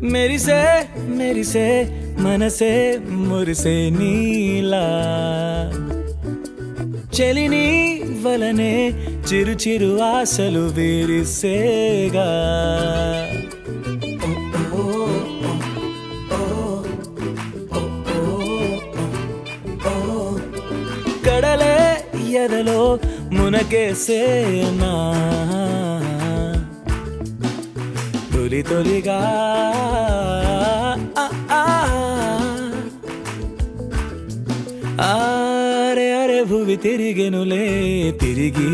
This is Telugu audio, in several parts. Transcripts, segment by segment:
మెరిసే మెరిసే మనసే మురిసే నీలా చెలిని వలనే చిరు చిరు ఆశలు విరిసేగా కడలే ఎదలో మునకేసేనా తొలి తొలిగా ఆరే అరే భువి తిరిగెనులే తిరిగి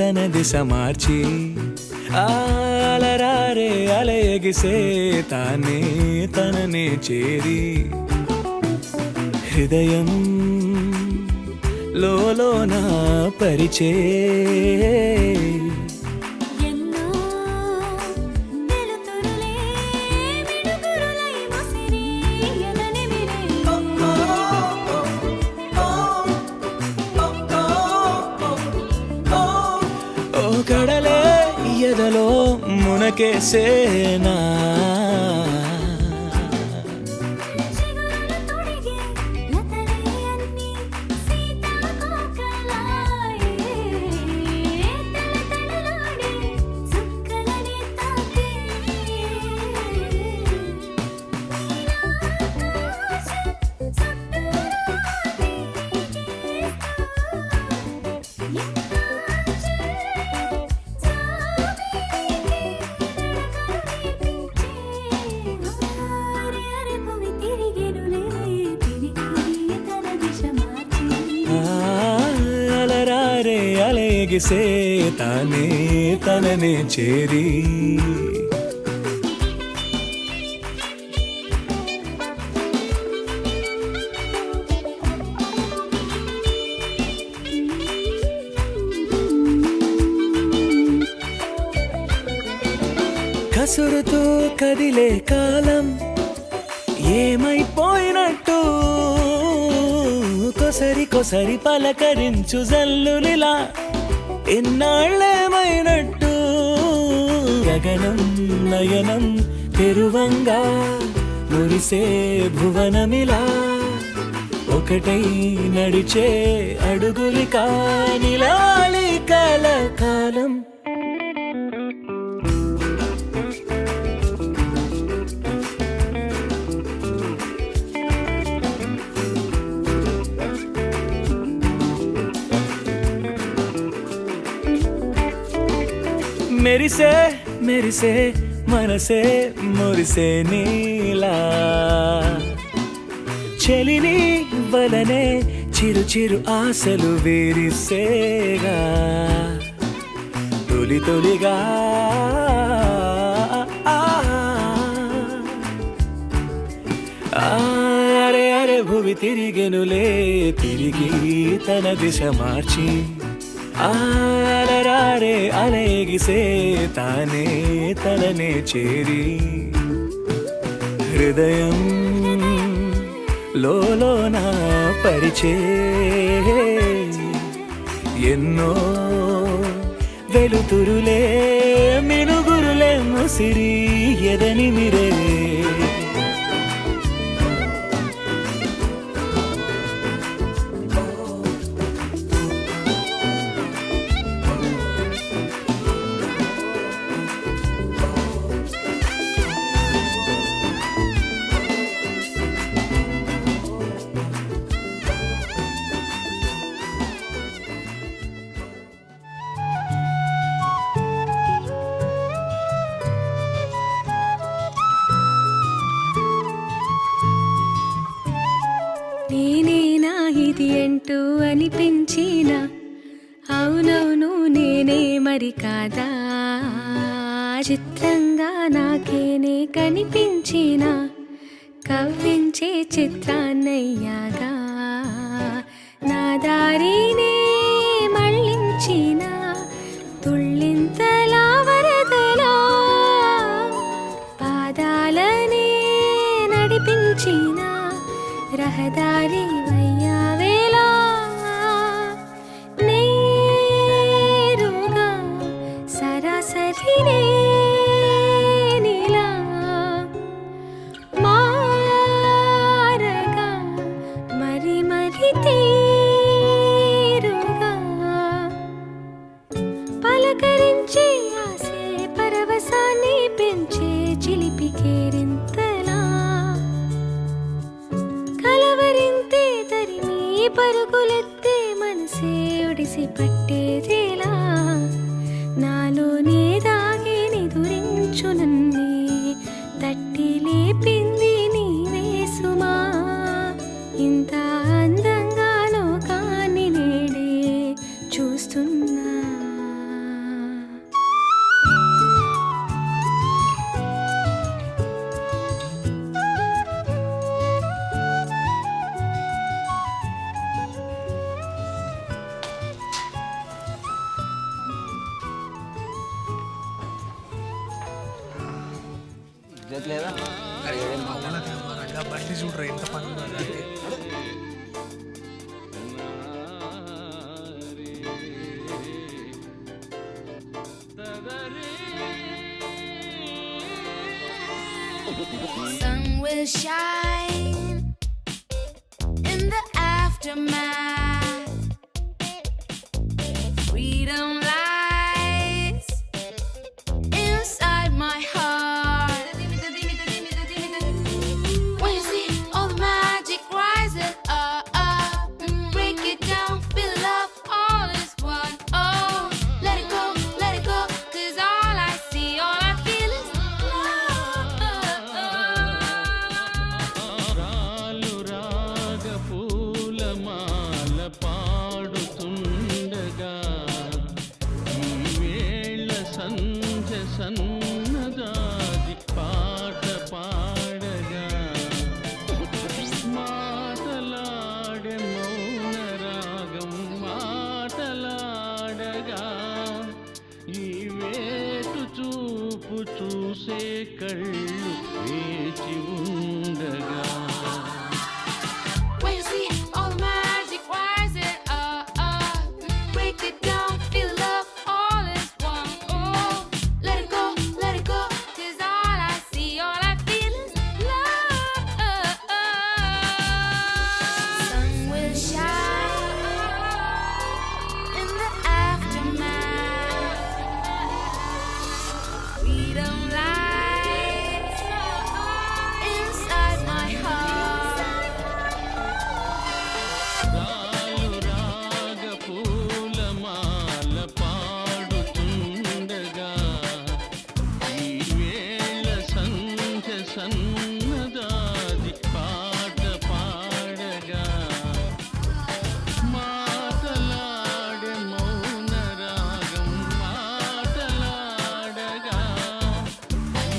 తన దిశ మార్చి అలరారే అలయగిసే తానే తననే చేరి హృదయం లోలోన పరిచే కడలే ఎదలో మునకేసేనా అలరారే అలయగిసే తానే తననే చేరి కసురుతూ కదిలే కాలం ఏమైపోయినట్టు కొసరి కొసరి పలకరించు జల్లులిలా ఎన్నాళ్ళేమైనట్టు గగనం నయనం తెరువంగా మురిసే భువనమిలా ఒకటై నడిచే అడుగులి కానిలాలి కలకాలం మెరిసే మెరిసే మనసే మురిసే నీలా చెలిని వలనే చిరు చిరు ఆశలు విరిసేగా తొలి తొలిగా అరే అరే భువి తిరిగెనులే తిరిగి తన దిశ మార్చి అలరారే అలయగిసే తానే తననే చేరి హృదయం లోలోన పరిచే ఎన్నో వెలుతురులే మినుగురులే ముసిరి ఎదని మిరే నేనేనా ఇది అంటూ అనిపించిన అవునవును నేనే మరి కాదా చిత్రంగా నాకేనే కనిపించిన కవ్వించే చిత్రాన్నయ్యాగా నా దారినే మళ్ళించిన తుళ్ళింతలా వరదలా పాదాలనే నడిపించిన రహదారి వయ్యావేలా నేరుగా సరాసరినే నీలా పరుగులెత్తే మనసే ఒడిసి పట్టేదేలా నాలోనే దాగి నిదురించు నన్నే తట్టి లేపింది నీవే సుమా ఇంత అందంగా లోకాన్ని నేడే చూస్తున్నా లేదా బండి చూడరా ఎంత పని Sun will shine in the aftermath. Freedom lies inside my heart. When you see all the magic rising up, break it down, feel love, all is one. Oh, let it go, 'cause all I see, all I feel is రాలు రాగ పూలమాల పాడుతుండగా ఈ వేళ సంధ్య సన్నదాది పాట పాడగా మాటలాడే మౌన రాగం మాటలాడగా ఈ వేటు చూపు చూసే కళ్ళు వేచి ఉండగా when you see all the magic rising up, break it down, feel love, all is one. Oh, let it go, 'cause all I see, all I feel is love. Sun will shine in the aftermath. Freedom lies inside my heart. రాలు రాగ పూలమాల పాడుతుండగా ఈ వేళ సంధ్య సన్నదాది పాట పాడగా మాటలాడే మౌన రాగం మాటలాడగా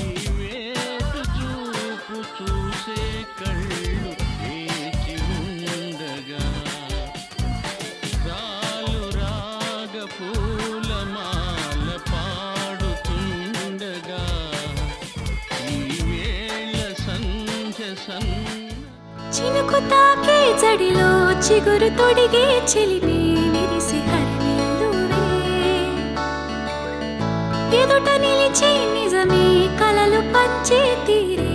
ఈ వేటు చూపు చూసే కళ్ళు వేచి ఉండగా రాలు రాగ పూలమాల పాడుతుండగా ఈ వేళ సంధ్య చినుకు తాకే జడిలో చిగురు తొడిగే చెలిమే విరిసి హరివిల్లువే ఎదుట నిలిచి నిజమే కలలు పంచే తీరే